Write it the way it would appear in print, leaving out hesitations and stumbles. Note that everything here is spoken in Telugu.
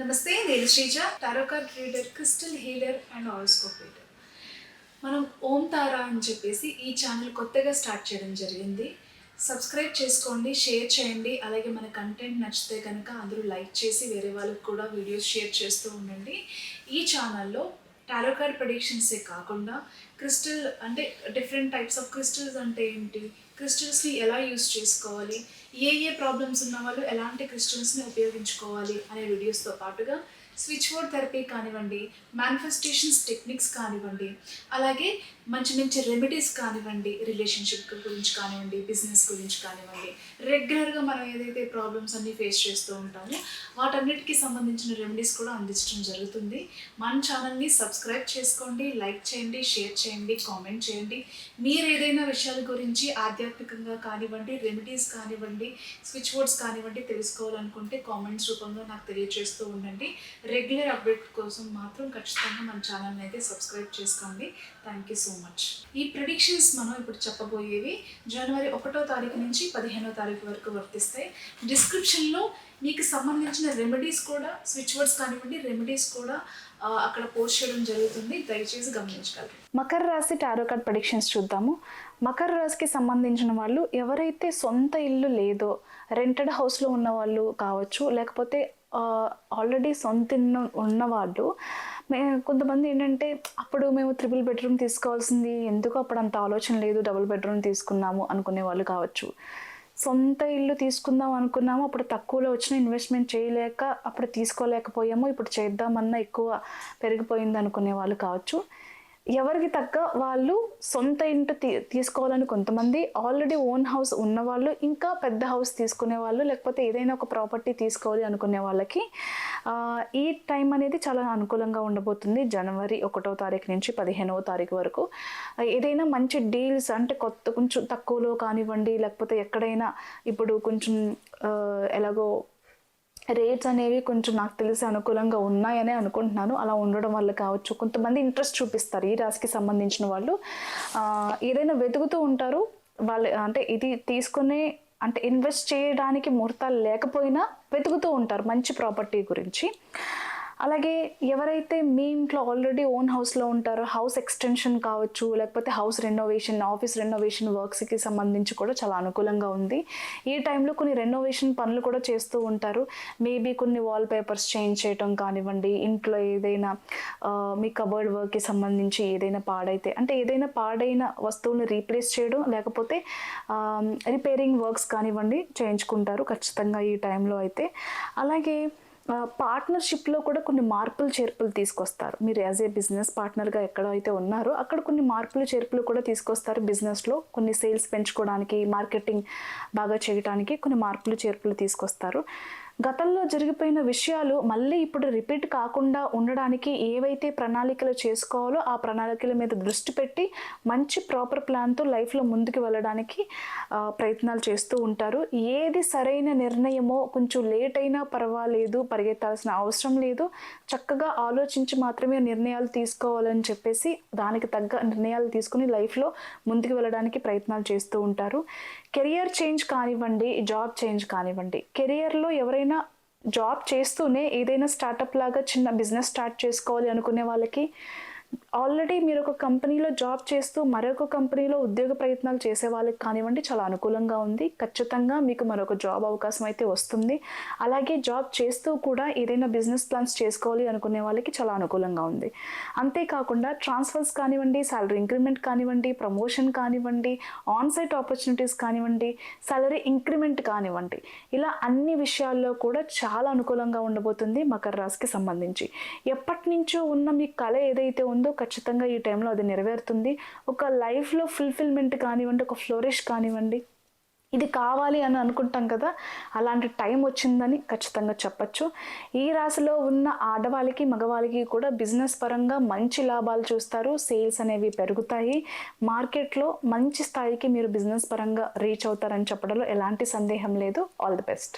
నమస్తే, నేను Sreeja, tarot card reader, crystal healer and horoscope reader. మనం ఓం తారా అని చెప్పేసి ఈ ఛానల్ కొత్తగా స్టార్ట్ చేయడం జరిగింది. సబ్స్క్రైబ్ చేసుకోండి, షేర్ చేయండి. అలాగే మన కంటెంట్ నచ్చితే కనుక అందరూ లైక్ చేసి వేరే వాళ్ళకి కూడా వీడియోస్ షేర్ చేస్తూ ఉండండి. ఈ ఛానల్లో టారో కార్డ్ ప్రెడిక్షన్సే కాకుండా క్రిస్టల్ అంటే డిఫరెంట్ టైప్స్ ఆఫ్ క్రిస్టల్స్ అంటే ఏంటి, క్రిస్టల్స్ని ఎలా యూస్ చేసుకోవాలి, ఏ ప్రాబ్లమ్స్ ఉన్న వాళ్ళు ఎలాంటి క్రిస్టల్స్ని ఉపయోగించుకోవాలి అనే వీడియోస్తో పాటుగా స్విచ్ బోర్డ్ థెరపీ కానివ్వండి, మేనిఫెస్టేషన్స్ టెక్నిక్స్ కానివ్వండి, అలాగే మంచి మంచి రెమెడీస్ కానివ్వండి, రిలేషన్షిప్ గురించి కానివ్వండి, బిజినెస్ గురించి కానివ్వండి, రెగ్యులర్గా మనం ఏదైతే ప్రాబ్లమ్స్ అన్నీ ఫేస్ చేస్తూ ఉంటామో వాటన్నిటికీ సంబంధించిన రెమెడీస్ కూడా అందించడం జరుగుతుంది. మన ఛానల్ని సబ్స్క్రైబ్ చేసుకోండి, లైక్ చేయండి, షేర్ చేయండి, కామెంట్ చేయండి. మీరు ఏదైనా విషయాల గురించి ఆధ్యాత్మికంగా కానివ్వండి, రెమెడీస్ కానివ్వండి, స్విచ్ బోర్డ్స్ కానివ్వండి తెలుసుకోవాలనుకుంటే కామెంట్స్ రూపంలో నాకు తెలియజేస్తూ ఉండండి. రెగ్యులర్ అప్డేట్ కోసం మాత్రం ఖచ్చితంగా మన ఛానల్ని అయితే సబ్స్క్రైబ్ చేసుకోండి. Thank you so much. ఈ ప్రిడిక్షన్స్ మనం ఇప్పుడు చెప్పబోయేవి జనవరి 1వ తారీఖు నుంచి 15వ తారీఖు వరకు వర్తిస్తాయి. డిస్క్రిప్షన్లో మీకు సంబంధించిన రెమెడీస్ కూడా, స్విచ్ వర్డ్స్ కానివ్వండి, రెమెడీస్ కూడా అక్కడ పోస్ట్ చేయడం జరుగుతుంది. దయచేసి గమనించగలరు. మకర రాశి టారో కార్డ్ ప్రెడిక్షన్స్ చూద్దాము. మకర రాశికి సంబంధించిన వాళ్ళు ఎవరైతే సొంత ఇల్లు లేదో, రెంటెడ్ హౌస్లో ఉన్న వాళ్ళు కావచ్చు, లేకపోతే ఆల్రెడీ సొంత ఇల్లు ఉన్నవాళ్ళు, కొంతమంది ఏంటంటే అప్పుడు మేము 3 బెడ్రూమ్ తీసుకోవాల్సింది, ఎందుకు అప్పుడు అంత ఆలోచన లేదు, డబుల్ బెడ్రూమ్ తీసుకున్నాము అనుకునే వాళ్ళు కావచ్చు. సొంత ఇల్లు తీసుకుందాం అనుకున్నాము, అప్పుడు తక్కువలో వచ్చిన ఇన్వెస్ట్మెంట్ చేయలేక అప్పుడు తీసుకోలేకపోయాము, ఇప్పుడు చేద్దామన్నా ఎక్కువ పెరిగిపోయింది అనుకునే వాళ్ళు కావచ్చు. ఎవరికి తగ్గ వాళ్ళు సొంత ఇంటి తీసుకోవాలని కొంతమంది, ఆల్రెడీ ఓన్ హౌస్ ఉన్నవాళ్ళు, ఇంకా పెద్ద హౌస్ తీసుకునే వాళ్ళు, లేకపోతే ఏదైనా ఒక ప్రాపర్టీ తీసుకోవాలి అనుకునే వాళ్ళకి ఈ టైం అనేది చాలా అనుకూలంగా ఉండబోతుంది. జనవరి 1వ తారీఖు నుంచి 15వ తారీఖు వరకు ఏదైనా మంచి డీల్స్ అంటే కొంచెం తక్కువలో కానివ్వండి, లేకపోతే ఎక్కడైనా ఇప్పుడు కొంచెం ఎలాగో రేట్స్ అనేవి కొంచెం నాకు తెలిసి అనుకూలంగా ఉన్నాయనే అనుకుంటున్నాను. అలా ఉండడం వల్ల కావచ్చు కొంతమంది ఇంట్రెస్ట్ చూపిస్తారు. ఈ రాశికి సంబంధించిన వాళ్ళు ఏదైనా వెతుకుతూ ఉంటారు. వాళ్ళు అంటే ఇది తీసుకునే అంటే ఇన్వెస్ట్ చేయడానికి ముహూర్తాలు లేకపోయినా వెతుకుతూ ఉంటారు మంచి ప్రాపర్టీ గురించి. అలాగే ఎవరైతే మీ ఇంట్లో ఆల్రెడీ ఓన్ హౌస్లో ఉంటారో, హౌస్ ఎక్స్టెన్షన్ కావచ్చు, లేకపోతే హౌస్ రెనోవేషన్, ఆఫీస్ రెనోవేషన్ వర్క్స్కి సంబంధించి కూడా చాలా అనుకూలంగా ఉంది. ఈ టైంలో కొన్ని రెనోవేషన్ పనులు కూడా చేస్తూ ఉంటారు. మేబీ కొన్ని వాల్ పేపర్స్ చేంజ్ చేయటం కానివ్వండి, ఇంట్లో ఏదైనా మీ కబోర్డ్ వర్క్కి సంబంధించి ఏదైనా పాడైతే, అంటే ఏదైనా పాడైన వస్తువుని రీప్లేస్ చేయడం, లేకపోతే రిపేరింగ్ వర్క్స్ కానివ్వండి చేయించుకుంటారు ఖచ్చితంగా ఈ టైంలో అయితే. అలాగే పార్ట్నర్షిప్లో కూడా కొన్ని మార్పులు చేర్పులు తీసుకొస్తారు. మీరు యాజ్ ఏ బిజినెస్ పార్ట్నర్గా ఎక్కడైతే ఉన్నారో అక్కడ కొన్ని మార్పులు చేర్పులు కూడా తీసుకొస్తారు. బిజినెస్లో కొన్ని సేల్స్ పెంచుకోవడానికి, మార్కెటింగ్ బాగా చేయడానికి కొన్ని మార్పులు చేర్పులు తీసుకొస్తారు. గతంలో జరిగిపోయిన విషయాలు మళ్ళీ ఇప్పుడు రిపీట్ కాకుండా ఉండడానికి ఏవైతే ప్రణాళికలు చేసుకోవాలో ఆ ప్రణాళికల మీద దృష్టి పెట్టి మంచి ప్రాపర్ ప్లాన్తో లైఫ్లో ముందుకు వెళ్ళడానికి ప్రయత్నాలు చేస్తూ ఉంటారు. ఏది సరైన నిర్ణయమో, కొంచెం లేట్ అయినా పర్వాలేదు, పరిగెత్తాల్సిన అవసరం లేదు, చక్కగా ఆలోచించి మాత్రమే నిర్ణయాలు తీసుకోవాలని చెప్పేసి దానికి తగ్గ నిర్ణయాలు తీసుకుని లైఫ్లో ముందుకు వెళ్ళడానికి ప్రయత్నాలు చేస్తూ ఉంటారు. కెరియర్ చేంజ్ కానివ్వండి, జాబ్ చేంజ్ కానివ్వండి, కెరియర్లో ఎవరైనా జాబ్ చేస్తూనే ఏదైనా స్టార్టప్ లాగా చిన్న బిజినెస్ స్టార్ట్ చేసుకోవాలి అనుకునే వాళ్ళకి, ఆల్రెడీ మీరు ఒక కంపెనీలో జాబ్ చేస్తూ మరొక కంపెనీలో ఉద్యోగ ప్రయత్నాలు చేసే వాళ్ళకి కానివ్వండి చాలా అనుకూలంగా ఉంది. ఖచ్చితంగా మీకు మరొక జాబ్ అవకాశం అయితే వస్తుంది. అలాగే జాబ్ చేస్తూ కూడా ఏదైనా బిజినెస్ ప్లాన్స్ చేసుకోవాలి అనుకునే వాళ్ళకి చాలా అనుకూలంగా ఉంది. అంతేకాకుండా ట్రాన్స్ఫర్స్ కానివ్వండి, సాలరీ ఇంక్రిమెంట్ కానివ్వండి, ప్రమోషన్ కానివ్వండి, ఆన్సైట్ ఆపర్చునిటీస్ కానివ్వండి, సాలరీ ఇంక్రిమెంట్ కానివ్వండి, ఇలా అన్ని విషయాల్లో కూడా చాలా అనుకూలంగా ఉండబోతుంది మకర రాశికి సంబంధించి. ఎప్పటి నుంచో ఉన్న మీ కళ ఏదైతే ఉందో ఖచ్చితంగా ఈ టైంలో అది నెరవేరుతుంది. ఒక లైఫ్లో ఫుల్ఫిల్మెంట్ కానివ్వండి, ఒక ఫ్లోరిష్ కానివ్వండి, ఇది కావాలి అని అనుకుంటాం కదా, అలాంటి టైం వచ్చిందని ఖచ్చితంగా చెప్పచ్చు. ఈ రాశిలో ఉన్న ఆడవాళ్ళకి, మగవాళ్ళకి కూడా బిజినెస్ పరంగా మంచి లాభాలు చూస్తారు. సేల్స్ అనేవి పెరుగుతాయి. మార్కెట్లో మంచి స్థాయికి మీరు బిజినెస్ పరంగా రీచ్ అవుతారని చెప్పడంలో ఎలాంటి సందేహం లేదు. All the best.